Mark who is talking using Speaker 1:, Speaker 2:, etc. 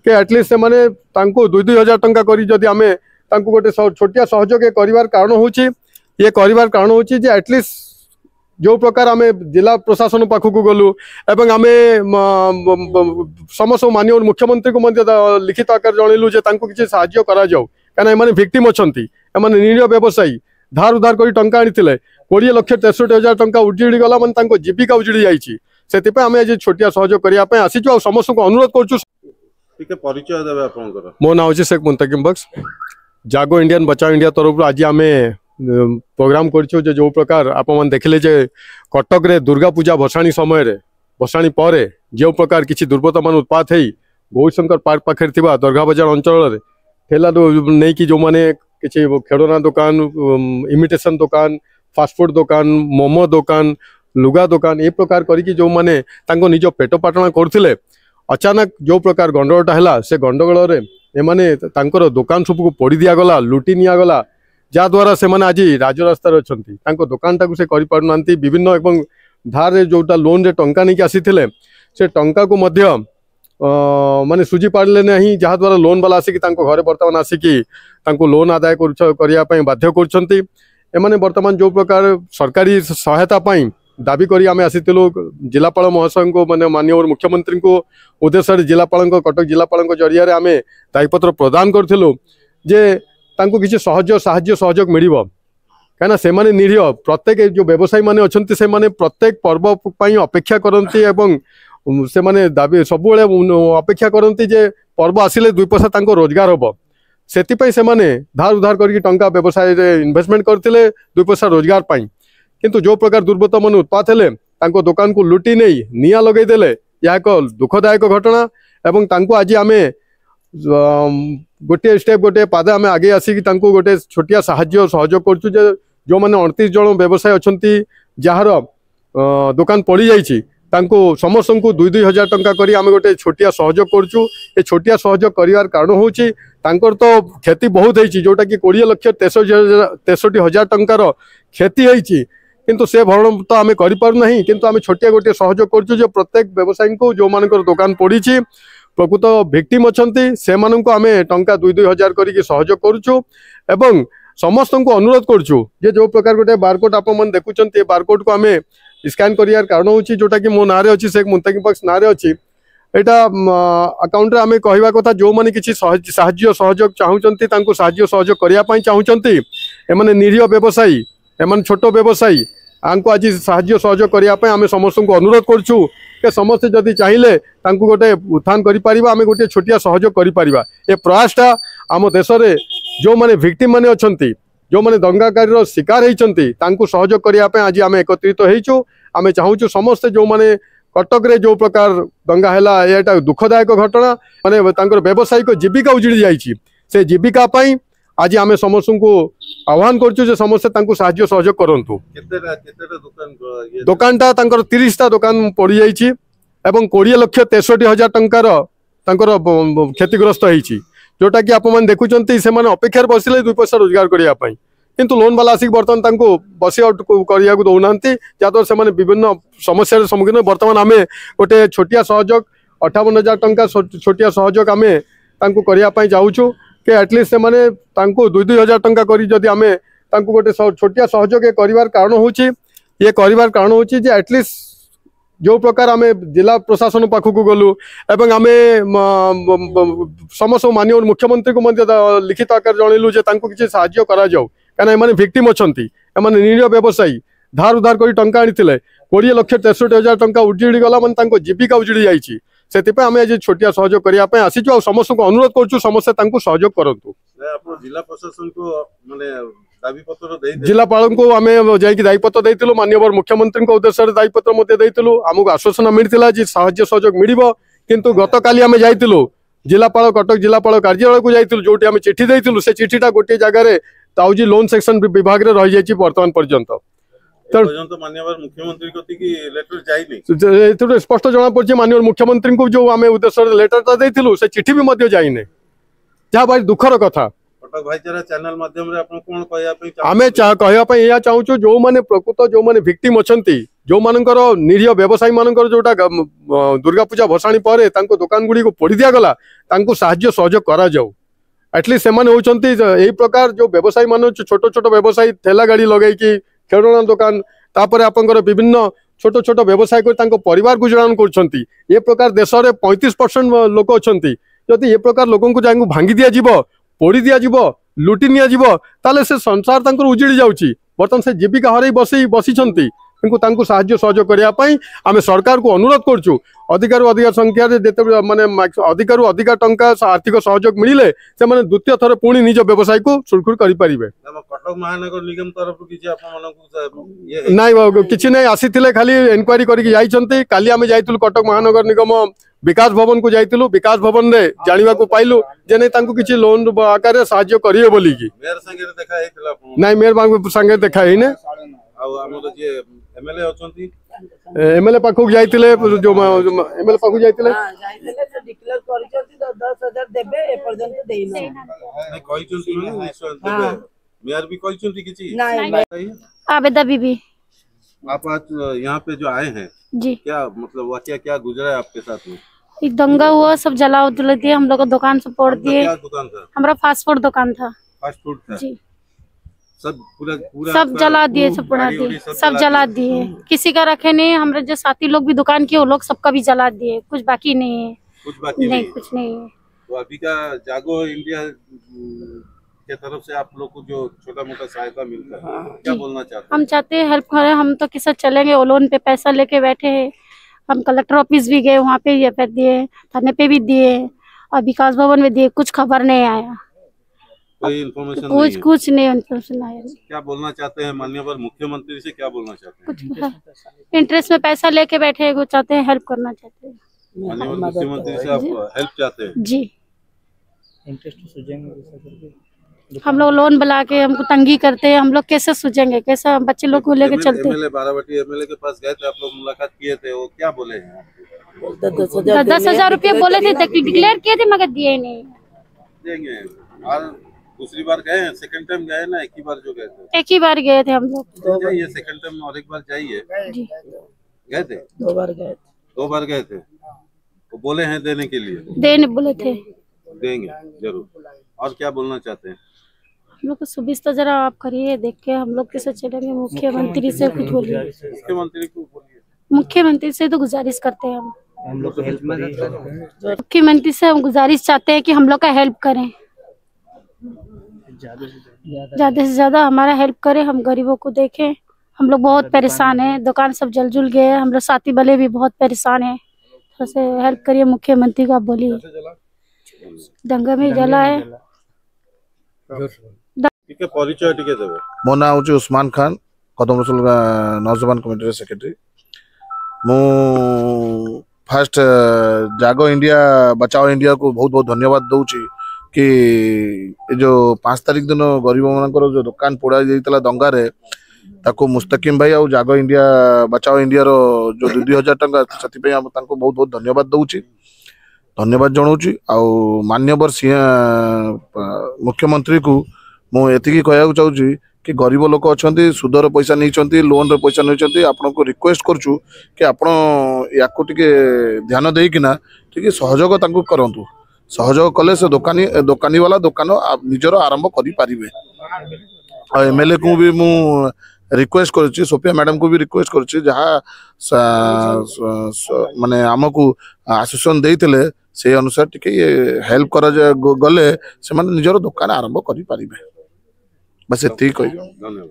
Speaker 1: कि एटलिस्ट से माने तांको 2-2 हजार टंका करी जदि आमे तांको गोटे छोटिया सहयोग करिवार कारण होची ये करिवार कारण होची जे एटलिस्ट जो प्रकार आमे जिला प्रशासन पाखक गलु एवं आमे समस्त माननीय मुख्यमंत्री को लिखित आकार जनइलु जे तांको किछि साहाय्य करा जाऊ काना एमाने विक्टिम अछंती एमाने निरीह व्यवसायी धार उधार करी टंका आनिथिले 20,63,000 टंका उजिड़ी गला मन तांको जीविका उजिड़ी जाईछि सेतिपे आमे आज छोटिया सहयोग करिया पे आसीछु आ समस्त को अनुरोध करछु
Speaker 2: ठीक है परिचय देबे आपनकर
Speaker 1: मो नाम अछि शेख मुंतकिम बख्श जागो इंडियन बचाओ इंडिया तरफ आज आमे प्रोग्राम करछु जो प्रकार आप मन देखले जे कटक रे दुर्गा पूजा भसाणी समय रे भसाणी पर जो प्रकार किछि दुर्बृत्त मान उत्पात हेई गौशंकर पार्क पाखे थिबा दरगा बाजार अंचल रे ठेला नहीं कि जो माने किछि खेड़ना दुकान इमिटेशन दुकान फास्टफूड दुकान मोमो दुकान लुगा दुकान ए प्रकार करी जो माने तांको निज पेट पाटना करथिले अचानक जो प्रकार गंडगोलटा हला से गंडगोल रे एमाने तांकर दुकान सब को पोड़ी दिया गला लुटी निया गला जा द्वारा से माने आज राजरास्ता रे अछंती तांको दुकान टाकू से करि पारनांती विभिन्न एवं धार रे जोटा लोन रे टंका नहीं आसीथिले से टंका को मध्य माने सुझी पारले नहीं जहा द्वारा लोन वाला आसिकी तांको घरे वर्तमान आसिकी तांको लोन आदाय करिया पई बाध्य करछंती एमाने वर्तमान जो प्रकार सरकारी सहायता पई दाबी करी आमे आसीतिलु जिलापाल महाशय को माने माननीय मुख्यमंत्री को उद्देश्य जिलापाल कटक जिलापाल जरिया रे आमे दायीपत्र प्रदान करथिलु जे तांको किसी साहाय्य सहयोग मिलिबो कहना से माने निरीह प्रत्येक जो व्यवसायी माने अछंती से माने प्रत्येक पर्व पई अपेक्षा करंती एवं से माने दाबी सब अपेक्षा करंती जे पर्व आसिले 2 पैसा तांको रोजगार होबो सेति पई से माने धार उधार करके टंका व्यवसाय रे इन्वेस्टमेंट करथिले 2 पैसा रोजगार पई किंतु जो प्रकार दुर्बृत्त मन उत्पात हेले तांको दुकान को लुटी नहीं निया लगई देले या एक दुखदायक घटना एवं तांको आज आमे गोटे स्टेप गोटे पाद आमे आगे आसिकी तांको गोटे छोटिया साहाय्य सहयोग करछु जे जो माने 29 जन व्यवसाय अछंती जहार दुकान पड़ी जाइछि तांको समस्त को 2-2 हजार टंका करी आमे गोटे छोटिया सहयोग करछु ए छोटिया सहयोग करिवार कारण होछि तांकर तो क्षति बहुत होइछि जोटा कि 20,63,000 टंकार क्षति होइछि किंतु से भरण तो आमे करि पारु नहीं किंतु आमे छोटिया गोटे सहयोग करछु जे प्रत्येक व्यवसायी को जो मानकर दुकान पड़ीछि प्रकृत विक्टिम अछंती से मानन को आमे टंका 2-2 हजार करी सहयोग करछु एवं समस्त को अनुरोध करछु जे जो प्रकार गोटे बारकोड आप मन देखुचंती बारकोड को आमे स्कैन करियार कारण होछि जोटा कि मो नारे अछि शेख मुंतकिम बख्श नारे अछि एटा अकाउंट रे आमे कहवा कथा जो माने किछि साहाय्य सहयोग चाहुचंती तांको साहाय्य सहयोग करिया पई चाहुचंती एमाने निरीह व्यवसायी एमाने छोटो व्यवसायी आंको आज साहाय्य सहयोग करिया पई आमे समस्त को अनुरोध करछु के समस्त जदि चाहिए तांको गोटे उत्थान करि परिबा आमे गोटे छोटिया सहयोग करि परिबा ए प्रयासटा आम देश रे जो माने विक्टिम माने अछंती जो माने दंगाकारी शिकार होइचंती तांको सहयोग करिया पई आज आमे एकत्रित होइछु आमे चाहूछु समस्त जो माने कटक रे जो प्रकार दंगा हैला एटा दुखदायक घटना माने तांकर व्यवसायिक जीविका उजिड़ी जाइछि से जीविका पई आज आमे समस्त को आह्वान करछु जे समस्त तांको साहाय्य सहयोग करंतु केतेटा दुकानटा तांकर 30टा दुकान पड़ी जाइछि एवं 20,63,000 टंकार तांकर क्षतिग्रस्त होइछि जोटा कि आप मन देखुचंती से माने अपेक्षार बसिले 2 पैसा रोजगार करिया पई किंतु लोन वाला आसिक बर्तमान तांको बसी आउट करिया को दउनांती जातो से माने विभिन्न समस्या रे सम्मुखीन वर्तमान आमे गोटे छोटिया सहयोग 58,000 टंका छोटिया सहयोग आमे तांको करिया पई जाउछु के एटलिस्ट से माने तांको 2-2 हजार टंका करी जदि आमे तांको गोटे छोटिया सहयोग करिवार कारण होछि ये करिवार कारण होछि जे एटलिस्ट जो प्रकार आमे जिला प्रशासन पाखक गलु एवं आमे समस्त माननीय मुख्यमंत्री को लिखित आकार जनइलु जे तांको किछि साहाय्य करा जाऊ काना एमाने विक्टिम अछंती एमाने निरीह व्यवसायी धार उधार करी टंका आनिथिले 20,63,000 टंका उजिड़ी गला मन तांको जीविका उजिड़ी जाइछि सेतिपे आमे आज छोटिया सहयोग करिया पई आसीछु आ समस्त को अनुरोध करछु समस्त तांको सहयोग करंतु
Speaker 2: आपण जिला प्रशासन को माने दाबी पत्र देइ
Speaker 1: जिलापाल को आमे जाई कि दायी पत्र देइतिलु माननीय मुख्यमंत्री को उद्देश्य दायी पत्र मते देइतिलु हमको आश्वासन मिलतिला जे साहाय्य सहयोग मिलिबो किंतु गत काली आमे जाइतिलु जिलापाल कटक जिलापाल कार्यालय को जाइतिलु जोटी आमे चिट्ठी देइतिलु से चिट्ठीटा गोटे जगह रे ताउजी लोन सेक्शन विभाग रे रहि जाइछि वर्तमान पर्यंत
Speaker 2: मुख्यमंत्री को लेटर जाइनी
Speaker 1: स्पष्ट जना पड़छि माननीय मुख्यमंत्री को जो आमे उद्देश्य लेटर ता देइतिलु से चिट्ठी भी मध्य जाइने जहा भाई दुखर कथा
Speaker 2: कटक भाईचारा चैनल माध्यम रे आपण कोन कहया पे
Speaker 1: आमे कहया या चाहूँ जो माने प्रकृत जो माने विक्टिम अछंती जो मानकर निरीह व्यवसायी मानकर जोटा दुर्गा पूजा भसाणी पर दुकान गुड़ी को पोड़ी दिया गला तांको साहाय्य सहयोग करा जाऊ एटलिस्ट सेमाने होचंती एही प्रकार जो व्यवसायी मान छोट छोट व्यवसायी ठेला गाड़ी लगे कि खेलना दुकान तापर आपंकर विभिन्न छोट छोट व्यवसाय कर परिवार गुजरान कर ये प्रकार देश में 35% लोक अच्छा जदि ये प्रकार लोक भांगी दि जाव पोड़ी दि जाव लुटि नि से संसार उजिड़ी जाऊँगी बर्तमान से जीविका हर बसी साहाय्य सहयोग करने आम सरकार को अनुरोध करुँ अधिकार अधिक संख्या माने अधिकार अधिक टंका आर्थिक सहयोग मिले से माने द्वितीय थर पुणी निज व्यवसाय को सुरक्षित करें।
Speaker 2: कटक महानगर निगम तरफ
Speaker 1: किसी नहीं आसी खाली इनक्वारी करके काली आम जाइलु कटक महानगर निगम विकास भवन को जाइलु विकास भवन रे जानिबा को पाइलु जे नहीं किसी लोन आकार साहाय्य करिए बोली की
Speaker 2: मेयर संगे देखा हेतला
Speaker 1: नहीं मेयर बाबू संगे देखा है ने
Speaker 2: एमएलए अछंती
Speaker 1: एमएलए पाखु जाइतिले जो एमएलए पाखु जाइतिले
Speaker 3: जाइतिले से डिक्लेयर करिसथि 10,000 देबे ए पर्यंत देइना
Speaker 2: नहीं कहिसथि देबे मेयर भी कहिसथि किछि
Speaker 3: नहीं
Speaker 4: आबेदा बीबी।
Speaker 2: आप आज यहाँ पे जो आए हैं
Speaker 4: जी
Speaker 2: क्या मतलब वाकया क्या गुजरा है आपके साथ में?
Speaker 4: एक दंगा हुआ सब जला उजला दिए हम लोग को दुकान से फोड़ दिए।
Speaker 2: क्या दुकान था?
Speaker 4: हमारा फास्ट फूड दुकान था।
Speaker 2: फास्ट फूड था
Speaker 4: जी
Speaker 2: सब पूरा
Speaker 4: सब जला दिए सब पुड़ा दिए सब जला दिए किसी का रखे नहीं। हमारे जो साथी लोग भी दुकान किए वो लोग सबका भी जला दिए कुछ बाकी नहीं है
Speaker 2: कुछ बाकी
Speaker 4: नहीं कुछ नहीं है।
Speaker 2: तो अभी का जागो इंडिया के तरफ से आप लोग को जो छोटा मोटा सहायता मिलता है क्या बोलना चाहते हैं?
Speaker 4: हम चाहते हैं हेल्प करें। हम तो किसी चलेंगे वो लोन पे पैसा लेके बैठे हैं। हम कलेक्टर ऑफिस भी गए वहाँ पे ये दिए थाने पे भी दिए और विकास भवन में दिए कुछ खबर नहीं आया
Speaker 2: कोई इन्फॉर्मेशन
Speaker 4: कुछ नहीं इन्फॉर्मेशन आया।
Speaker 2: क्या बोलना चाहते हैं माननीय मुख्यमंत्री से क्या बोलना चाहते हैं?
Speaker 4: कुछ इंटरेस्ट में पैसा लेके बैठे वो चाहते हैं हेल्प करना चाहते हैं।
Speaker 2: माननीय मुख्यमंत्री से आप हेल्प चाहते हैं?
Speaker 4: जी हम लोग लोन बुला के हमको तंगी करते हैं हम लोग कैसे सूझेंगे कैसे हम बच्चे लोग को लेके चलते हैं।
Speaker 2: एमएलए बारावटी एमएलए के पास गए थे आप लोग मुलाकात किए थे वो क्या बोले हैं?
Speaker 4: 10,000 रुपये बोले थे डिक्लेयर किए थे मगर दिए नहीं
Speaker 2: देंगे। और दूसरी बार गए हैं सेकंड टाइम गए ना एक ही बार जो गए थे?
Speaker 4: एक ही बार गए थे हम लोग।
Speaker 2: जाइए सेकंड टाइम और एक बार जाइए। गए थे 2 बार गए थे वो बोले हैं देने के लिए
Speaker 4: देने बोले थे
Speaker 2: देंगे जरूर। और क्या बोलना चाहते हैं?
Speaker 4: हम लोग को सुविधा जरा आप करिए देख के हम लोग कैसे चलेंगे। मुख्यमंत्री से कुछ बोलिए।
Speaker 2: मुख्यमंत्री को बोलिए।
Speaker 4: मुख्यमंत्री से तो गुजारिश करते हैं
Speaker 5: हम लोग को हेल्प
Speaker 4: मुख्यमंत्री से हम गुजारिश चाहते हैं कि हम लोग का हेल्प करें ज्यादा से ज्यादा हमारा हेल्प करें। हम गरीबों को देखें हम लोग बहुत परेशान हैं दुकान सब जल जुल गए हम लोग साथी वाले भी बहुत परेशान हैं थोड़ा से हेल्प करिए मुख्यमंत्री को आप बोलिए। दंगा में जला है।
Speaker 2: ठीक है परिचय टिके देबे।
Speaker 6: मो ना होची उस्मान खान कदम रसूल नौजवान कमिटी सेक्रेटरी। मु फास्ट जागो इंडिया बचाओ इंडिया को बहुत बहुत धन्यवाद दूची कि जो 5 तारीख दिन गरीब मानकर जो दुकान पोड़ा जाइतला दंगा रे ताको मुस्तकिम भाई और जागो इंडिया बचाओ इंडिया रो जो 2,000 टंका सती पे हम ताको बहुत बहुत धन्यवाद दूची धन्यवाद जनाऊँ। आउ मान्यवर मुख्यमंत्री को मुझे कहना चाहूँगी कि गरीब लोक अच्छा सुदर पैसा नहीं लोन रे पैसा नहीं आपन को रिक्वेस्ट करूँ कि आपण या ध्यान देकिना टे सहयोग करूँ सहयोग कले से दोकानी वाला दुकान निजर आरंभ करें। एमएलए को भी मु रिक्वेस्ट करुच्ची सोफिया मैडम को भी रिक्वेस्ट करुच्ची जहाँ माने आमको आश्वासन देते से अनुसार टिके हेल्प करा गले से निजर दुकान आरंभ करें बस ये धन्यवाद।